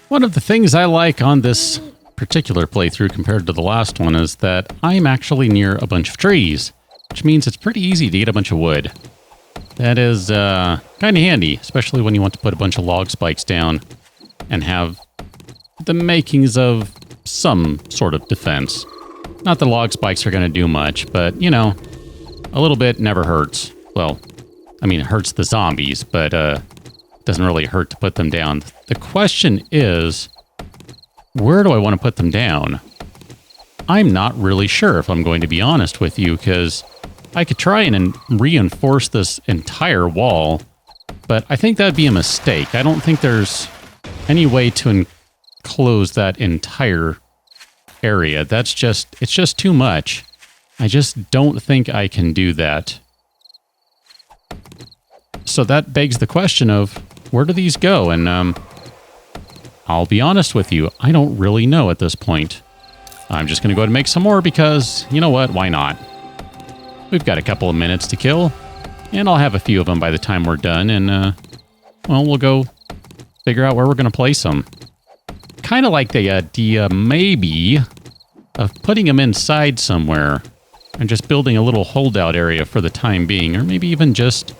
One of the things I like on this particular playthrough compared to the last one is that I'm actually near a bunch of trees, which means it's pretty easy to get a bunch of wood. That is kind of handy, especially when you want to put a bunch of log spikes down and have the makings of some sort of defense. Not that log spikes are going to do much, but, you know, a little bit never hurts. Well, I mean, it hurts the zombies, but it doesn't really hurt to put them down. The question is, where do I want to put them down? I'm not really sure, if I'm going to be honest with you, because I could try and reinforce this entire wall, but I think that'd be a mistake. I don't think there's any way to enclose that entire area. It's just too much. I just don't think I can do that. So that begs the question of, where do these go? And I'll be honest with you, I don't really know at this point. I'm just going to go ahead and make some more because, you know what, why not? We've got a couple of minutes to kill, and I'll have a few of them by the time we're done, and, well, we'll go figure out where we're going to place them. Kind of like the idea, maybe, of putting them inside somewhere and just building a little holdout area for the time being, or maybe even just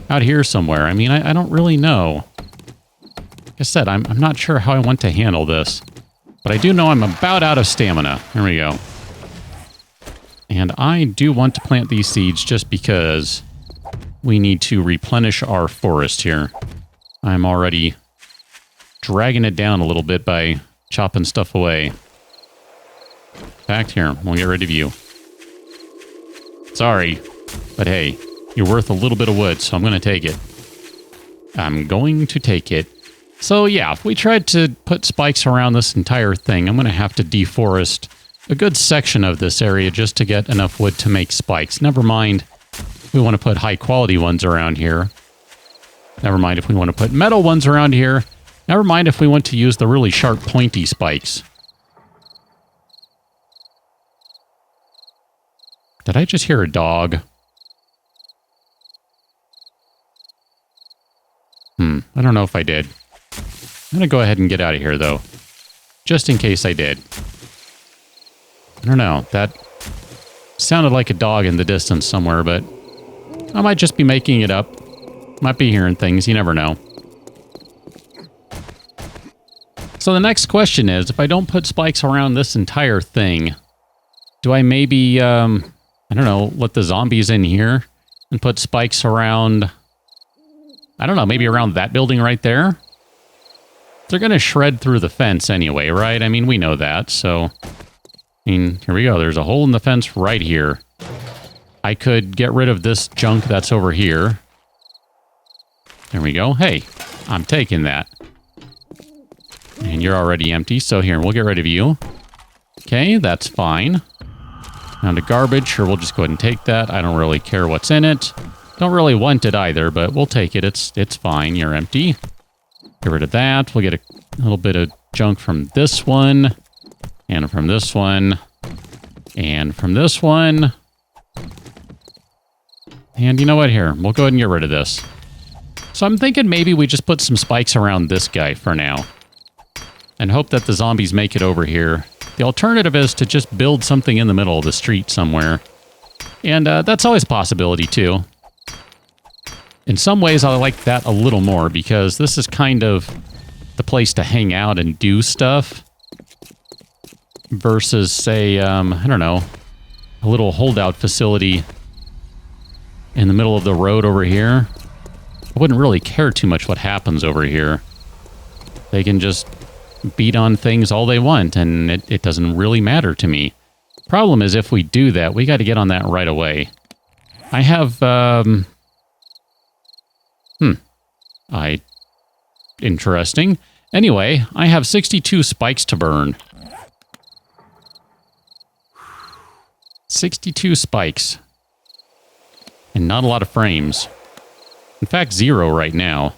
out here somewhere. I mean, I don't really know. Like I said, I'm not sure how I want to handle this, but I do know I'm about out of stamina. There we go. And I do want to plant these seeds just because we need to replenish our forest here. I'm already dragging it down a little bit by chopping stuff away. Back here, we'll get rid of you. Sorry, but hey, you're worth a little bit of wood, so I'm going to take it. I'm going to take it. So yeah, if we tried to put spikes around this entire thing, I'm going to have to deforest a good section of this area just to get enough wood to make spikes. Never mind if we want to put high quality ones around here. Never mind if we want to put metal ones around here. Never mind if we want to use the really sharp pointy spikes. Did I just hear a dog? I don't know if I did. I'm going to go ahead and get out of here, though. Just in case I did. I don't know. That sounded like a dog in the distance somewhere, but I might just be making it up. Might be hearing things. You never know. So the next question is, if I don't put spikes around this entire thing, do I maybe, I don't know, let the zombies in here and put spikes around, I don't know, maybe around that building right there? They're going to shred through the fence anyway, right? I mean, we know that, so... I mean, here we go. There's a hole in the fence right here. I could get rid of this junk that's over here. There we go. Hey, I'm taking that. And you're already empty, so here, we'll get rid of you. Okay, that's fine. Now to garbage, sure, we'll just go ahead and take that. I don't really care what's in it. Don't really want it either, but we'll take it. It's fine. You're empty. Get rid of that. We'll get a little bit of junk from this one. And from this one. And from this one. And you know what? Here, we'll go ahead and get rid of this. So I'm thinking maybe we just put some spikes around this guy for now. And hope that the zombies make it over here. The alternative is to just build something in the middle of the street somewhere. And that's always a possibility, too. In some ways, I like that a little more, because this is kind of the place to hang out and do stuff. Versus, say, I don't know, a little holdout facility in the middle of the road over here. I wouldn't really care too much what happens over here. They can just beat on things all they want, and it doesn't really matter to me. Problem is, if we do that, we got to get on that right away. I have, interesting. Anyway, I have 62 spikes to burn. 62 spikes. And not a lot of frames. In fact, 0 right now.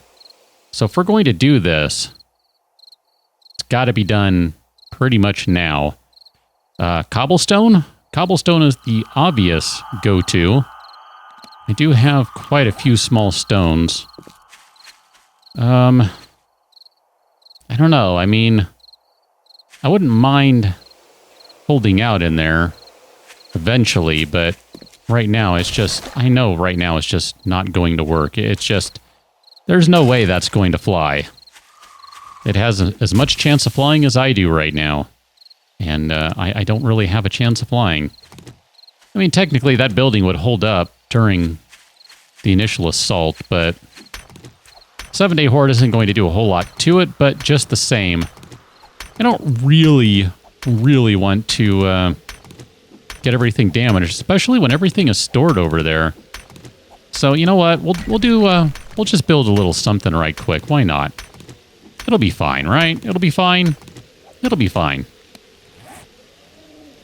So if we're going to do this, it's got to be done pretty much now. Cobblestone? Cobblestone is the obvious go-to. I do have quite a few small stones. I don't know. I mean, I wouldn't mind holding out in there eventually, but right now it's just, I know right now it's just not going to work. It's just, there's no way that's going to fly. It has as much chance of flying as I do right now. And I don't really have a chance of flying. I mean, technically that building would hold up during the initial assault, but 7-day Horde isn't going to do a whole lot to it, but just the same, I don't really want to get everything damaged, especially when everything is stored over there. So you know what? We'll just build a little something right quick. Why not? It'll be fine, right? It'll be fine. It'll be fine.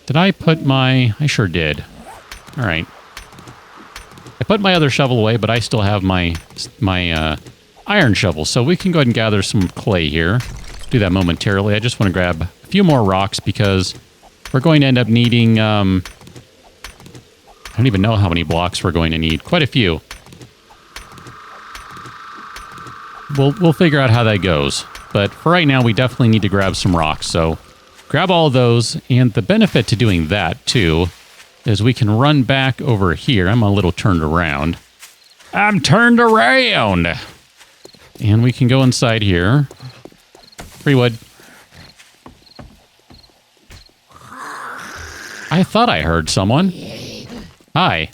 Did I put my... I sure did. All right. I put my other shovel away, but I still have my iron shovel, so we can go ahead and gather some clay here. Do that momentarily. I just want to grab a few more rocks because we're going to end up needing... I don't even know how many blocks we're going to need. Quite a few. We'll figure out how that goes. But for right now, we definitely need to grab some rocks, so... Grab all those, and the benefit to doing that, too, is we can run back over here. I'm a little turned around. I'm turned around! And we can go inside here. Free wood. I thought I heard someone. Hi.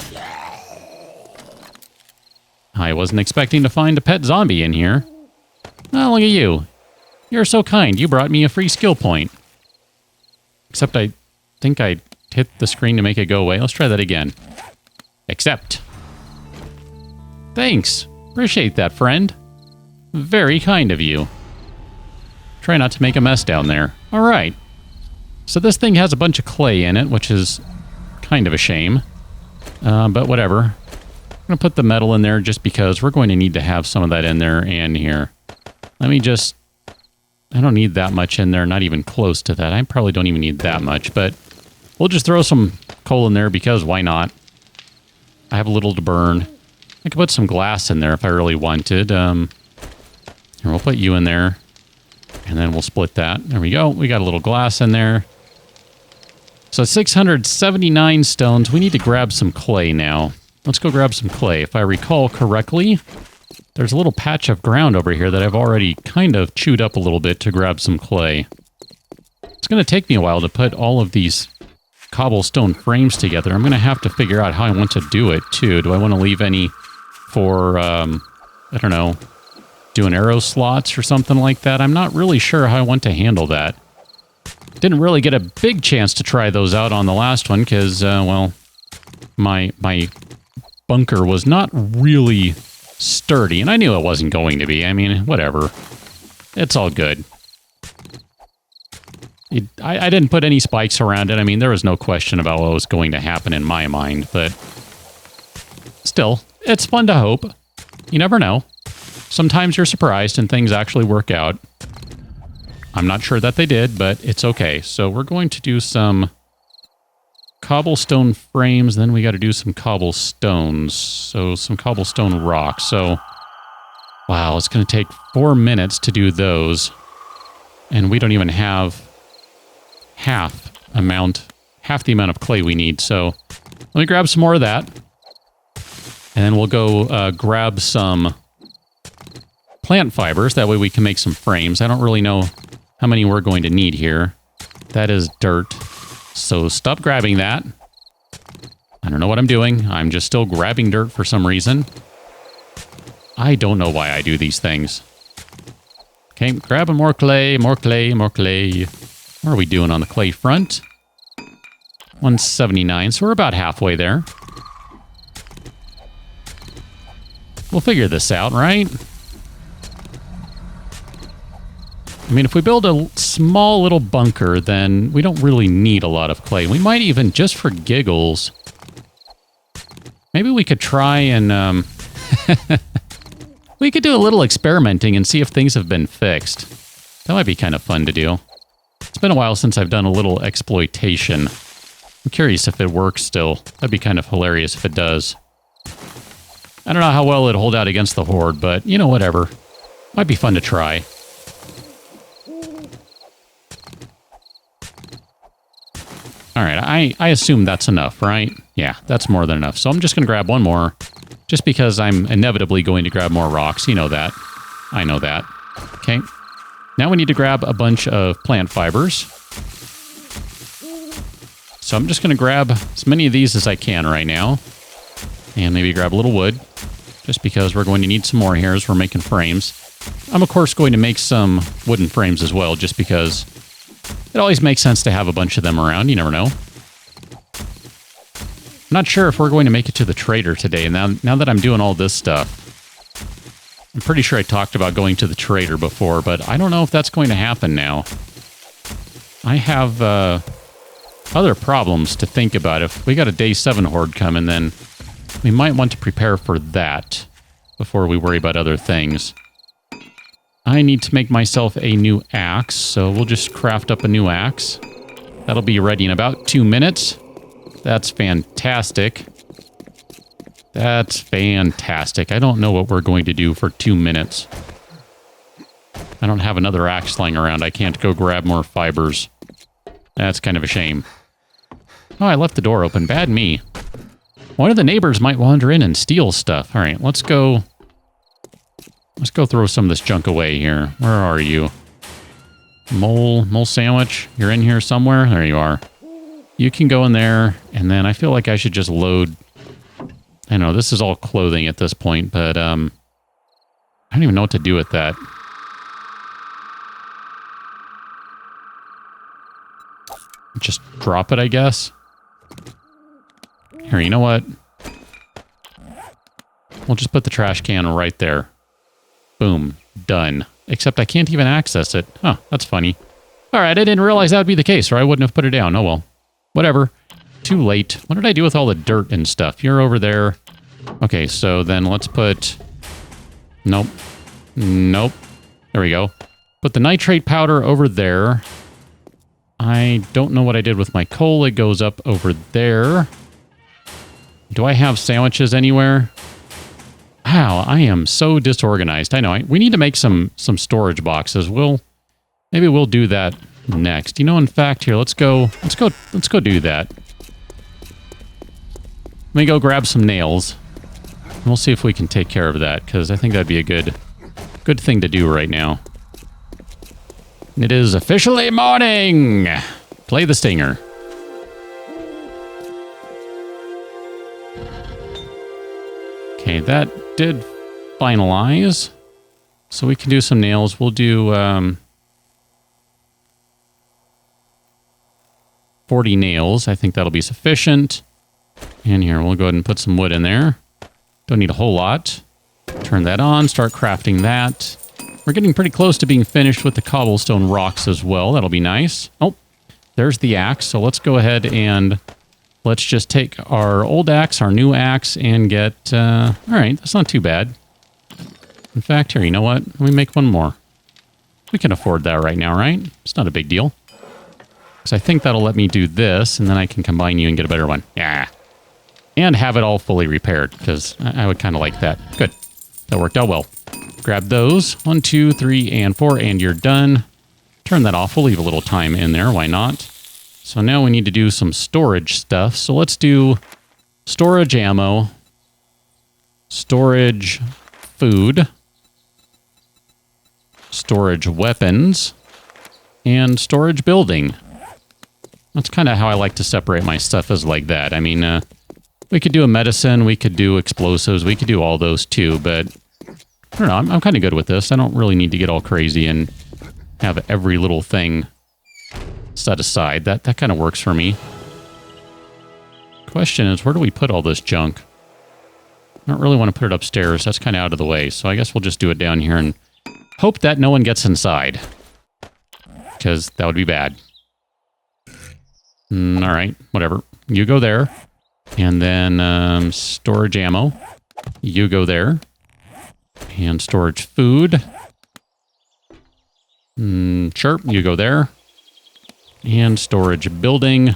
I wasn't expecting to find a pet zombie in here. Oh, look at you. You're so kind. You brought me a free skill point. Except I think I hit the screen to make it go away. Let's try that again. Accept. Thanks. Appreciate that, friend. Very kind of you. Try not to make a mess down there. All right. So this thing has a bunch of clay in it, which is kind of a shame. But whatever. I'm going to put the metal in there just because we're going to need to have some of that in there and here. Let me just... I don't need that much in there, not even close to that. I probably don't even need that much, but we'll just throw some coal in there because why not? I have a little to burn. I could put some glass in there if I really wanted. Here, we'll put you in there, and then we'll split that. There we go. We got a little glass in there. So 679 stones. We need to grab some clay now. Let's go grab some clay. If I recall correctly... There's a little patch of ground over here that I've already kind of chewed up a little bit to grab some clay. It's going to take me a while to put all of these cobblestone frames together. I'm going to have to figure out how I want to do it, too. Do I want to leave any for, I don't know, doing arrow slots or something like that? I'm not really sure how I want to handle that. Didn't really get a big chance to try those out on the last one because, well, my bunker was not really... sturdy, and I knew it wasn't going to be. I mean, whatever. It's all good. I didn't put any spikes around it. I mean, there was no question about what was going to happen in my mind, but still, it's fun to hope. You never know. Sometimes you're surprised and things actually work out. I'm not sure that they did, but it's okay. So we're going to do some cobblestone frames, then we got to do some cobblestones. So some cobblestone rocks. So, wow, it's going to take 4 minutes to do those. And we don't even have half the amount of clay we need. So let me grab some more of that. And then we'll go grab some plant fibers. That way we can make some frames. I don't really know how many we're going to need here. That is dirt. So stop grabbing that. I don't know what I'm doing. I'm just still grabbing dirt for some reason. I don't know why I do these things. Okay, grabbing more clay, more clay, more clay. What are we doing on the clay front? 179, so we're about halfway there. We'll figure this out, right? I mean, if we build a small little bunker, then we don't really need a lot of clay. We might even, just for giggles, maybe we could try and, we could do a little experimenting and see if things have been fixed. That might be kind of fun to do. It's been a while since I've done a little exploitation. I'm curious if it works still. That'd be kind of hilarious if it does. I don't know how well it'll hold out against the Horde, but, you know, whatever. Might be fun to try. All right, I assume that's enough, right? Yeah, that's more than enough. So I'm just going to grab one more, just because I'm inevitably going to grab more rocks. You know that. I know that. Okay. Now we need to grab a bunch of plant fibers. So I'm just going to grab as many of these as I can right now. And maybe grab a little wood, just because we're going to need some more here as we're making frames. I'm, of course, going to make some wooden frames as well, just because it always makes sense to have a bunch of them around. You never know. I'm not sure if we're going to make it to the trader today. And now that I'm doing all this stuff, I'm pretty sure I talked about going to the trader before, but I don't know if that's going to happen now. I have other problems to think about. If we got a day 7 horde coming, then we might want to prepare for that before we worry about other things. I need to make myself a new axe, so we'll just craft up a new axe. That'll be ready in about 2 minutes. That's fantastic. That's fantastic. I don't know what we're going to do for 2 minutes. I don't have another axe lying around. I can't go grab more fibers. That's kind of a shame. Oh, I left the door open. Bad me. One of the neighbors might wander in and steal stuff. All right, let's go. Let's go throw some of this junk away here. Where are you? Mole sandwich? You're in here somewhere? There you are. You can go in there, and then I feel like I should just load. I know this is all clothing at this point, but I don't even know what to do with that. Just drop it, I guess. Here, you know what? We'll just put the trash can right there. Boom. Done. Except I can't even access it. Huh, that's funny. All right, I didn't realize that would be the case, or I wouldn't have put it down. Oh, well. Whatever. Too late. What did I do with all the dirt and stuff? You're over there. Okay, so then let's put... Nope. Nope. There we go. Put the nitrate powder over there. I don't know what I did with my coal. It goes up over there. Do I have sandwiches anywhere? Wow, I am so disorganized. I know. We need to make some storage boxes. Maybe we'll do that next. You know, in fact, here, let's go do that. Let me go grab some nails. And we'll see if we can take care of that, because I think that'd be a good thing to do right now. It is officially morning! Play the stinger. Okay, that did finalize. So we can do some nails. We'll do 40 nails. I think that'll be sufficient. And here, we'll go ahead and put some wood in there. Don't need a whole lot. Turn that on, start crafting that. We're getting pretty close to being finished with the cobblestone rocks as well. That'll be nice. Oh, there's the axe. So let's go ahead and let's just take our old axe, our new axe, and get... all right, that's not too bad. In fact, here, you know what? Let me make one more. We can afford that right now, right? It's not a big deal. Because I think that'll let me do this, and then I can combine you and get a better one. Yeah. And have it all fully repaired, because I would kind of like that. Good. That worked out well. Grab those. 1, 2, 3, and 4, and you're done. Turn that off. We'll leave a little time in there. Why not? So now we need to do some storage stuff. So let's do storage ammo, storage food, storage weapons, and storage building. That's kind of how I like to separate my stuff, is like that. I mean, we could do a medicine, we could do explosives, we could do all those too, but I don't know, I'm kind of good with this. I don't really need to get all crazy and have every little thing set aside. That kind of works for me. Question is, where do we put all this junk? I don't really want to put it upstairs. That's kind of out of the way, so I guess we'll just do it down here and hope that no one gets inside, because that would be bad. All right, whatever. You go there. And then storage ammo. You go there. And storage food. Sure, you go there. And storage building.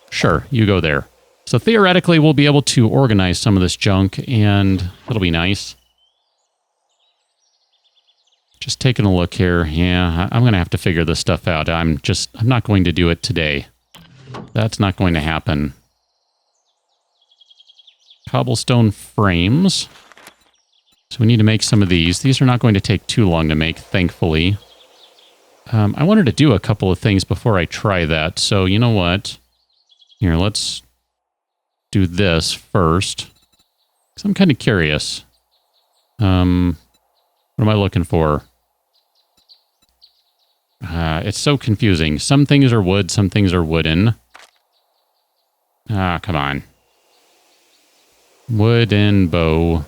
Sure, you go there. So theoretically, we'll be able to organize some of this junk, and it'll be nice. Just taking a look here. Yeah, I'm going to have to figure this stuff out. I'm not going to do it today. That's not going to happen. Cobblestone frames. So we need to make some of these. These are not going to take too long to make, thankfully. I wanted to do a couple of things before I try that. So you know what? Here, let's do this first. Because I'm kind of curious. What am I looking for? It's so confusing. Some things are wood, some things are wooden. Come on. Wooden bow.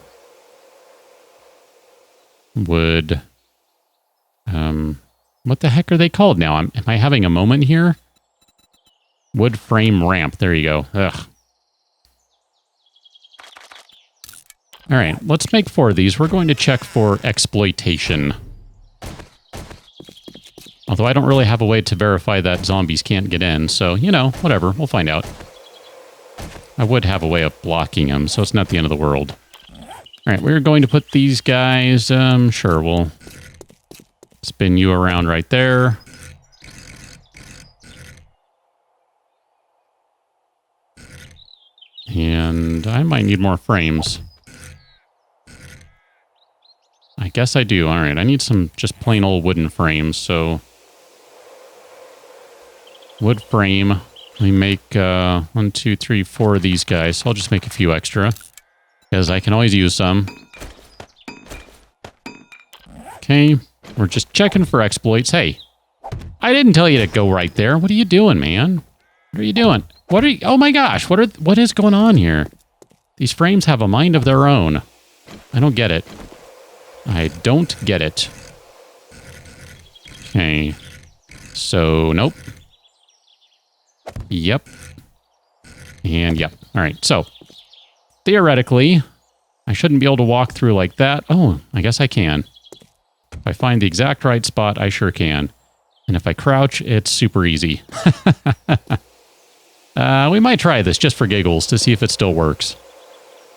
Wood. What the heck are they called now? Am I having a moment here? Wood frame ramp. There you go. Ugh. All right, let's make 4 of these. We're going to check for exploitation. Although I don't really have a way to verify that zombies can't get in, so, you know, whatever. We'll find out. I would have a way of blocking them, so it's not the end of the world. All right, we're going to put these guys... sure, we'll spin you around right there. And I might need more frames. I guess I do. All right, I need some just plain old wooden frames, so... Wood frame. We make 1, 2, 3, 4 of these guys. So I'll just make a few extra. Because I can always use some. Okay, we're just checking for exploits. Hey, I didn't tell you to go right there. What are you doing, man? What are you doing? What are you... Oh my gosh, what is going on here? These frames have a mind of their own. I don't get it. I don't get it. Okay. So, nope. Yep. And yep. All right. So, theoretically, I shouldn't be able to walk through like that. Oh, I guess I can. If I find the exact right spot, I sure can. And if I crouch, it's super easy. We might try this just for giggles to see if it still works.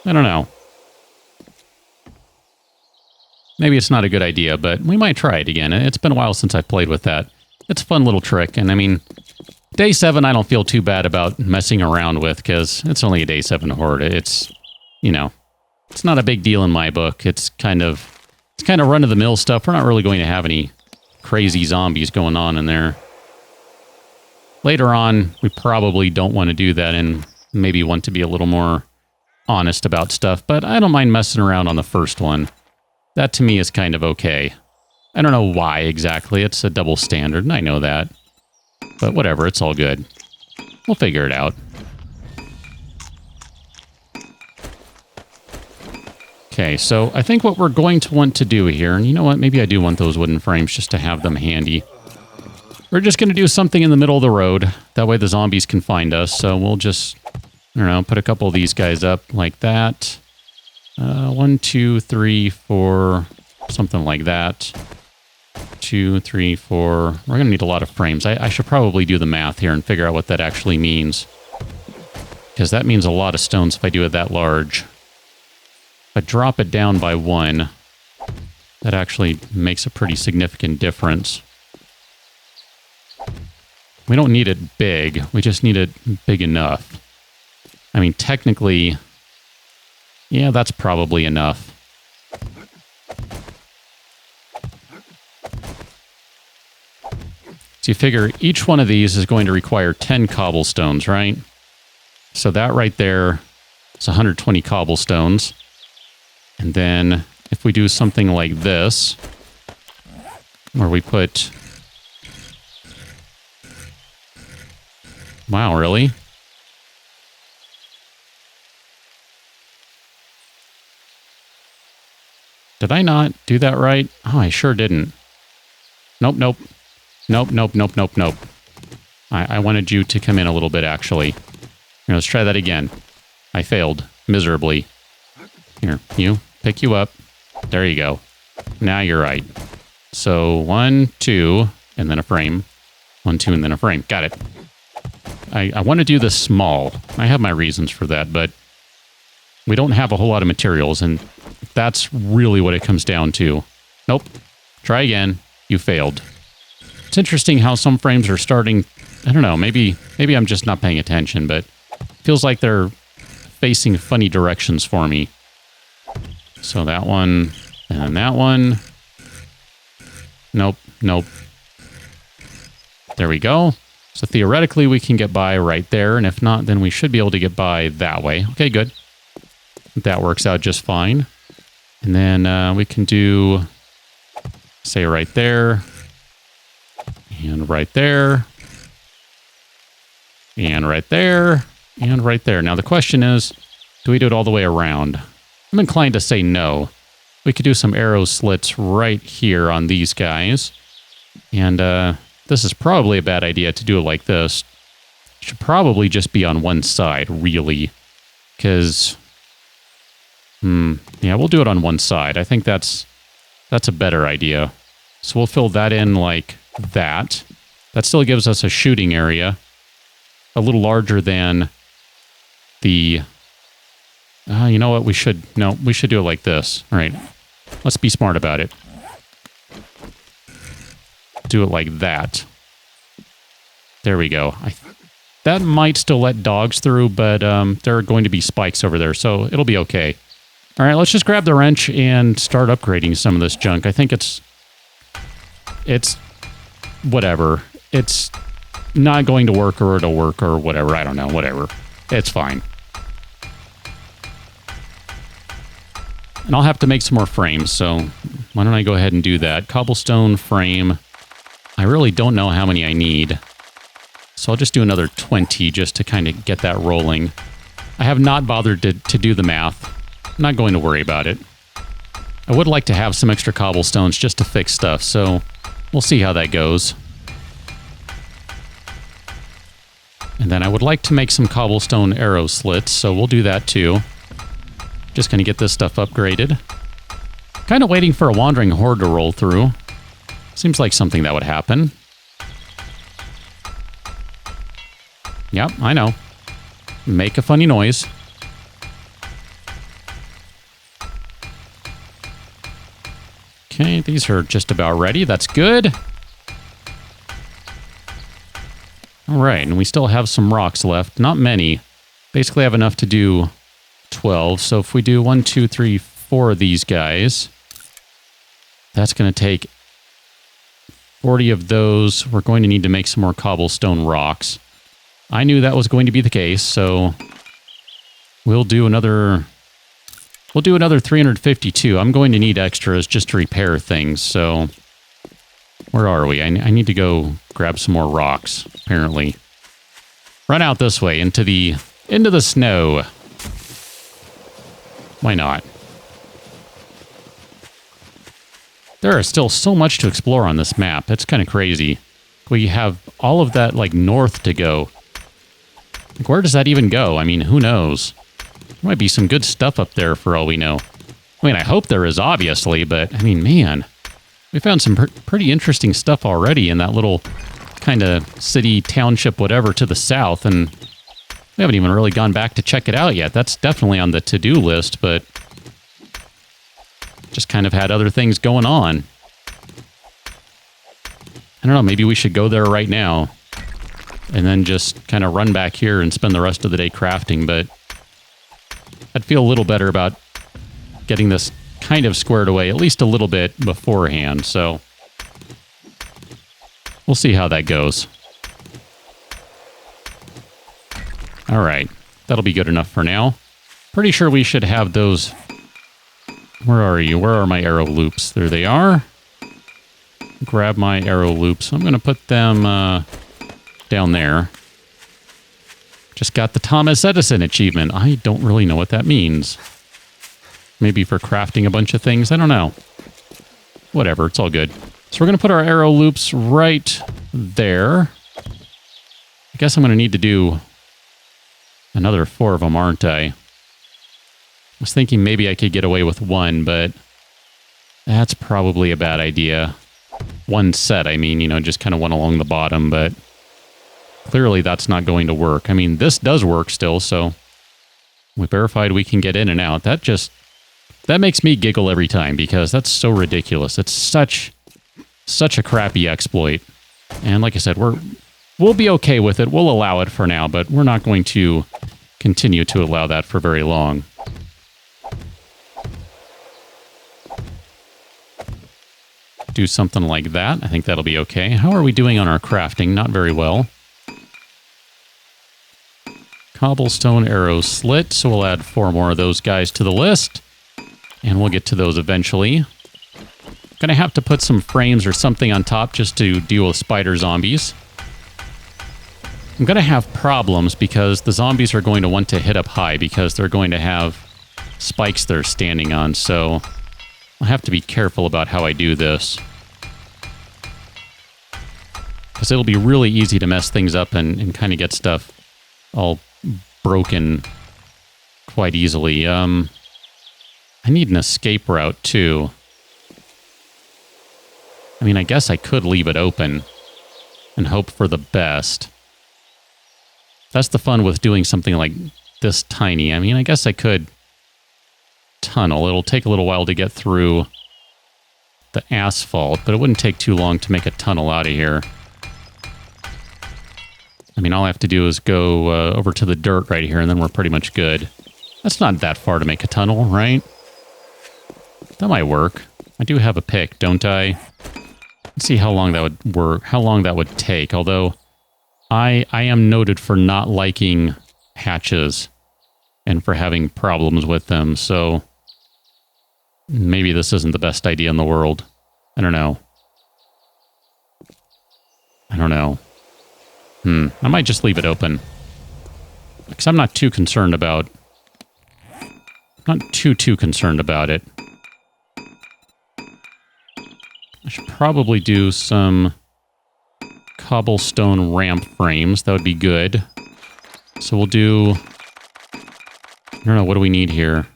I don't know. Maybe it's not a good idea, but we might try it again. It's been a while since I've played with that. It's a fun little trick, and I mean, day 7 I don't feel too bad about messing around with, because it's only a day 7 Horde. It's, you know, it's not a big deal in my book. It's kind of run-of-the-mill stuff. We're not really going to have any crazy zombies going on in there. Later on, we probably don't want to do that and maybe want to be a little more honest about stuff, but I don't mind messing around on the first one. That, to me, is kind of okay. I don't know why exactly. It's a double standard, and I know that. But whatever, it's all good. We'll figure it out. Okay, so I think what we're going to want to do here, and you know what? Maybe I do want those wooden frames just to have them handy. We're just going to do something in the middle of the road. That way the zombies can find us. So we'll just, I don't know, put a couple of these guys up like that. 1, 2, 3, 4, something like that. 2, 3, 4. We're going to need a lot of frames. I should probably do the math here and figure out what that actually means. Because that means a lot of stones if I do it that large. If I drop it down by 1, that actually makes a pretty significant difference. We don't need it big. We just need it big enough. I mean, technically... yeah, that's probably enough. So you figure each one of these is going to require 10 cobblestones, right? So that right there is 120 cobblestones. And then if we do something like this, where we put... wow, really? Did I not do that right? Oh, I sure didn't. Nope, nope. Nope, nope, nope, nope, nope. I wanted you to come in a little bit, actually. Here, let's try that again. I failed miserably. Here, pick you up. There you go. Now you're right. So 1, 2, and then a frame. 1, 2, and then a frame. Got it. I want to do this small. I have my reasons for that, but we don't have a whole lot of materials, and that's really what it comes down to. Nope. Try again. You failed. It's interesting how some frames are starting... I don't know, maybe I'm just not paying attention, but it feels like they're facing funny directions for me. So that one, and then that one. Nope, nope. There we go. So theoretically, we can get by right there, and if not, then we should be able to get by that way. Okay, good. That works out just fine. And then we can do, say, right there, and right there, and right there, and right there. Now, the question is, do we do it all the way around? I'm inclined to say no. We could do some arrow slits right here on these guys. And this is probably a bad idea to do it like this. It should probably just be on one side, really. Because... yeah, we'll do it on one side. I think that's a better idea. So we'll fill that in like that. That still gives us a shooting area. A little larger than the... you know what? We should do it like this. All right. Let's be smart about it. Do it like that. There we go. That might still let dogs through, but there are going to be spikes over there, so it'll be okay. All right, let's just grab the wrench and start upgrading some of this junk. I think it's whatever. It's not going to work, or it'll work, or whatever. I don't know. Whatever. It's fine. And I'll have to make some more frames, so why don't I go ahead and do that. Cobblestone frame. I really don't know how many I need. So I'll just do another 20 just to kind of get that rolling. I have not bothered to do the math. I'm not going to worry about it. I would like to have some extra cobblestones just to fix stuff, so we'll see how that goes. And then I would like to make some cobblestone arrow slits, so we'll do that too. Just going to get this stuff upgraded. Kind of waiting for a wandering horde to roll through. Seems like something that would happen. Yep, I know. Make a funny noise. Okay, these are just about ready. That's good. All right, and we still have some rocks left. Not many. Basically have enough to do 12. So if we do 1, 2, 3, 4 of these guys, that's going to take 40 of those. We're going to need to make some more cobblestone rocks. I knew that was going to be the case, so we'll do another 352. I'm going to need extras just to repair things, so where are we? I need to go grab some more rocks, apparently. Run out this way into the snow. Why not? There is still so much to explore on this map. It's kind of crazy. We have all of that, like, north to go. Like, where does that even go? I mean, who knows? There might be some good stuff up there for all we know. I mean, I hope there is, obviously, but, I mean, man. We found some pretty interesting stuff already in that little kind of city, township, whatever, to the south, and we haven't even really gone back to check it out yet. That's definitely on the to-do list, but just kind of had other things going on. I don't know, maybe we should go there right now and then just kind of run back here and spend the rest of the day crafting, but I'd feel a little better about getting this kind of squared away, at least a little bit beforehand, so we'll see how that goes. All right, that'll be good enough for now. Pretty sure we should have those... Where are you? Where are my arrow loops? There they are. Grab my arrow loops. I'm going to put them down there. Just got the Thomas Edison achievement. I don't really know what that means. Maybe for crafting a bunch of things. I don't know. Whatever. It's all good. So we're going to put our arrow loops right there. I guess I'm going to need to do another 4 of them, aren't I? I was thinking maybe I could get away with 1, but that's probably a bad idea. 1 set, I mean, you know, just kind of one along the bottom, but clearly that's not going to work. I mean, this does work still, so we verified we can get in and out. That makes me giggle every time because that's so ridiculous. It's such a crappy exploit. And like I said, we'll be okay with it. We'll allow it for now, but we're not going to continue to allow that for very long. Do something like that. I think that'll be okay. How are we doing on our crafting? Not very well. Cobblestone arrow slit, so we'll add 4 more of those guys to the list. And we'll get to those eventually. Gonna have to put some frames or something on top just to deal with spider zombies. I'm gonna have problems because the zombies are going to want to hit up high because they're going to have spikes they're standing on, so I'll have to be careful about how I do this. Because it'll be really easy to mess things up and kind of get stuff all broken quite easily. I need an escape route, too. I mean, I guess I could leave it open and hope for the best. That's the fun with doing something like this tiny. I mean, I guess I could tunnel. It'll take a little while to get through the asphalt, but it wouldn't take too long to make a tunnel out of here. I mean, all I have to do is go over to the dirt right here, and then we're pretty much good. That's not that far to make a tunnel, right? That might work. I do have a pick, don't I? Let's see how long that would work, how long that would take. Although, I am noted for not liking hatches and for having problems with them, so maybe this isn't the best idea in the world. I don't know. I might just leave it open. Because I'm not too concerned about... Not too concerned about it. I should probably do some cobblestone ramp frames. That would be good. So we'll do... I don't know, what do we need here?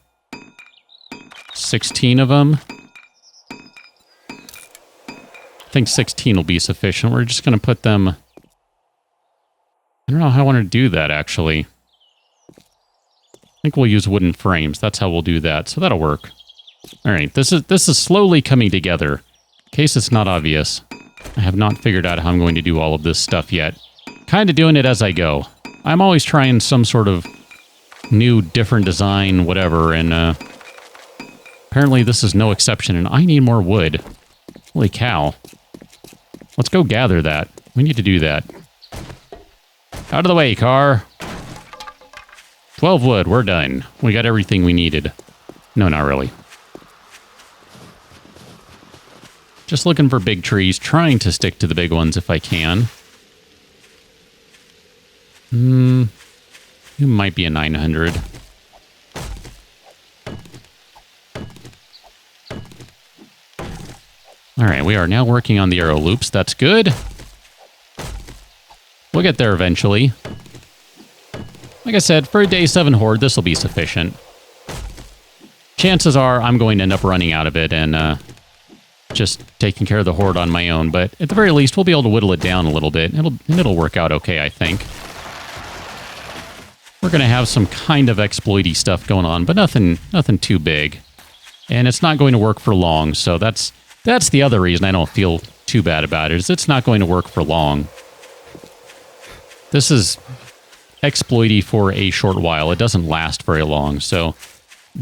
16 of them? I think 16 will be sufficient. We're just going to put them... I don't know how I want to do that, actually. I think we'll use wooden frames. That's how we'll do that. So that'll work. All right, this is slowly coming together. In case it's not obvious, I have not figured out how I'm going to do all of this stuff yet. Kind of doing it as I go. I'm always trying some sort of new, different design, whatever, and apparently this is no exception, and I need more wood. Holy cow. Let's go gather that. We need to do that. Out of the way, car. 12 wood, we're done. We got everything we needed. No, not really. Just looking for big trees, trying to stick to the big ones if I can. You might be a 900. Alright, we are now working on the arrow loops. That's good. We'll get there eventually. Like I said, for a day 7 horde, this will be sufficient. Chances are I'm going to end up running out of it and just taking care of the horde on my own. But at the very least, we'll be able to whittle it down a little bit. It'll work out okay, I think. We're going to have some kind of exploity stuff going on, but nothing too big. And it's not going to work for long, so that's the other reason I don't feel too bad about it, is it's not going to work for long. This is exploity for a short while. It doesn't last very long, so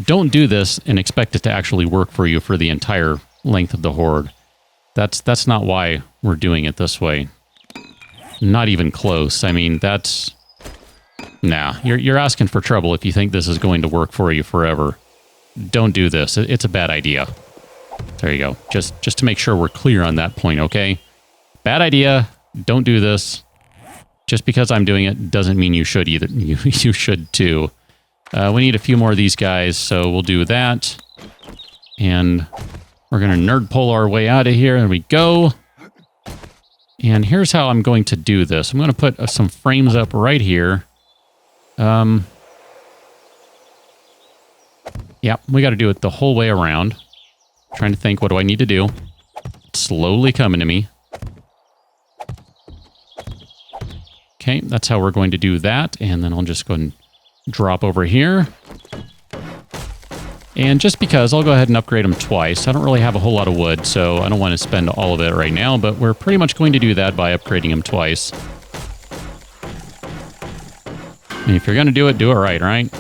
don't do this and expect it to actually work for you for the entire length of the horde. That's not why we're doing it this way. Not even close. I mean, that's... Nah, you're asking for trouble if you think this is going to work for you forever. Don't do this. It's a bad idea. There you go. Just to make sure we're clear on that point, okay? Bad idea. Don't do this. Just because I'm doing it doesn't mean you should either. You should too. We need a few more of these guys, so we'll do that. And we're going to nerd pull our way out of here. There we go. And here's how I'm going to do this. I'm going to put some frames up right here. Yeah, we got to do it the whole way around. Trying to think, what do I need to do? It's slowly coming to me. Okay, that's how we're going to do that. And then I'll just go and drop over here. And just because, I'll go ahead and upgrade them twice. I don't really have a whole lot of wood, so I don't want to spend all of it right now, but we're pretty much going to do that by upgrading them twice. And if you're going to do it right?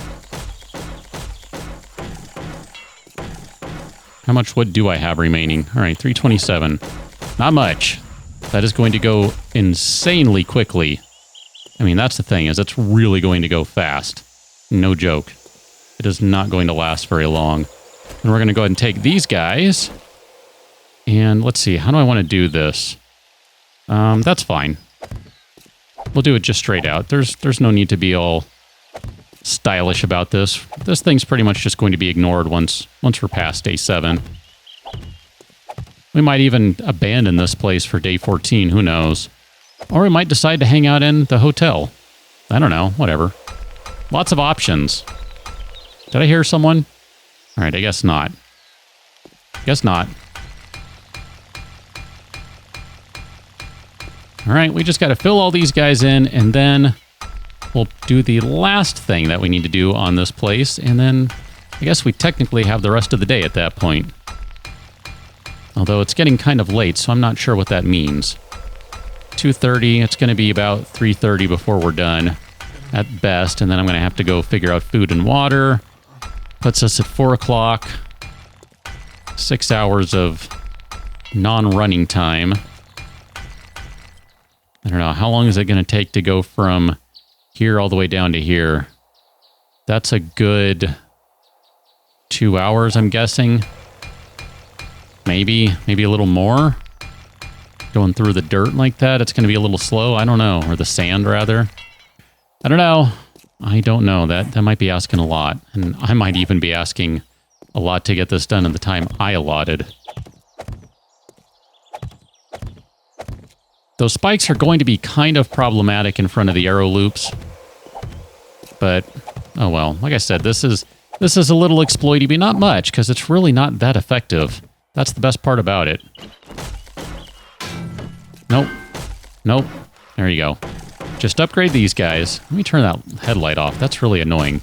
How much wood do I have remaining? All right, 327. Not much. That is going to go insanely quickly. I mean, that's the thing, is it's really going to go fast. No joke. It is not going to last very long. And we're going to go ahead and take these guys. And let's see, how do I want to do this? That's fine. We'll do it just straight out. There's no need to be all stylish about this. This thing's pretty much just going to be ignored once we're past day 7. We might even abandon this place for day 14, who knows? Or we might decide to hang out in the hotel. I don't know, whatever. Lots of options. Did I hear someone? All right, I guess not. Guess not. All right, we just got to fill all these guys in, and then we'll do the last thing that we need to do on this place, and then I guess we technically have the rest of the day at that point. Although it's getting kind of late, so I'm not sure what that means. 2:30, it's going to be about 3:30 before we're done at best, and then I'm going to have to go figure out food and water. Puts us at 4 o'clock. 6 hours of non-running time. I don't know, how long is it going to take to go from here all the way down to here? That's a good 2 hours, I'm guessing. Maybe a little more. Going through the dirt like that, it's going to be a little slow. I don't know. Or the sand, rather. I don't know. I don't know. That might be asking a lot. And I might even be asking a lot to get this done in the time I allotted. Those spikes are going to be kind of problematic in front of the arrow loops. But, oh well. Like I said, this is a little exploity, but not much, because it's really not that effective. That's the best part about it. Nope. Nope. There you go. Just upgrade these guys. Let me turn that headlight off. That's really annoying.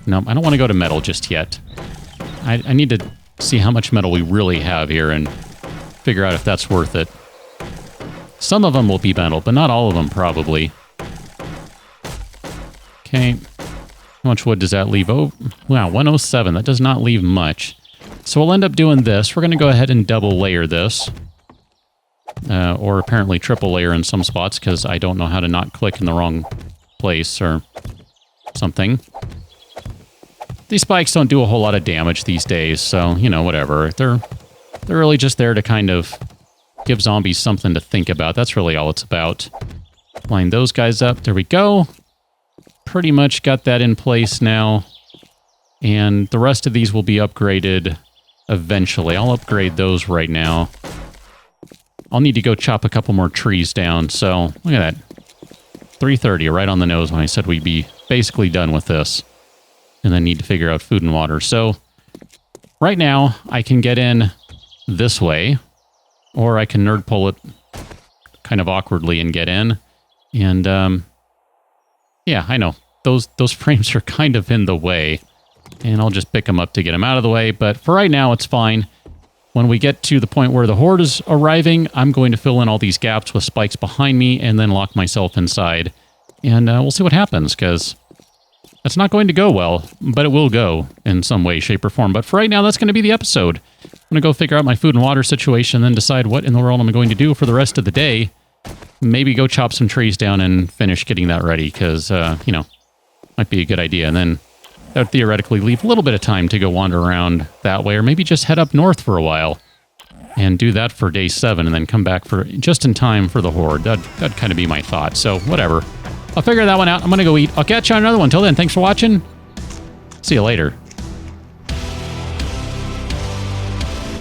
Nope, I don't want to go to metal just yet. I need to see how much metal we really have here and figure out if that's worth it. Some of them will be metal, but not all of them, probably. Okay. How much wood does that leave? Oh, wow, 107. That does not leave much. So we'll end up doing this. We're going to go ahead and double layer this. Or apparently triple layer in some spots, because I don't know how to not click in the wrong place or something. These spikes don't do a whole lot of damage these days, so, you know, whatever. They're really just there to kind of give zombies something to think about. That's really all it's about. Line those guys up. There we go. Pretty much got that in place now. And the rest of these will be upgraded eventually. I'll upgrade those right now. I'll need to go chop a couple more trees down. So, look at that. 3:30, right on the nose when I said we'd be basically done with this. And then need to figure out food and water. So, right now, I can get in this way. Or I can nerd pull it kind of awkwardly and get in. And, yeah, I know. Those frames are kind of in the way. And I'll just pick them up to get them out of the way. But for right now, it's fine. When we get to the point where the Horde is arriving, I'm going to fill in all these gaps with spikes behind me and then lock myself inside. And we'll see what happens, because it's not going to go well, but it will go in some way, shape, or form. But for right now, that's going to be the episode. I'm going to go figure out my food and water situation, then decide what in the world I'm going to do for the rest of the day. Maybe go chop some trees down and finish getting that ready, because, you know, might be a good idea. And then that would theoretically leave a little bit of time to go wander around that way, or maybe just head up north for a while and do that for day 7 and then come back for just in time for the Horde. That'd kind of be my thought. So, whatever. I'll figure that one out. I'm going to go eat. I'll catch you on another one. Till then, thanks for watching. See you later.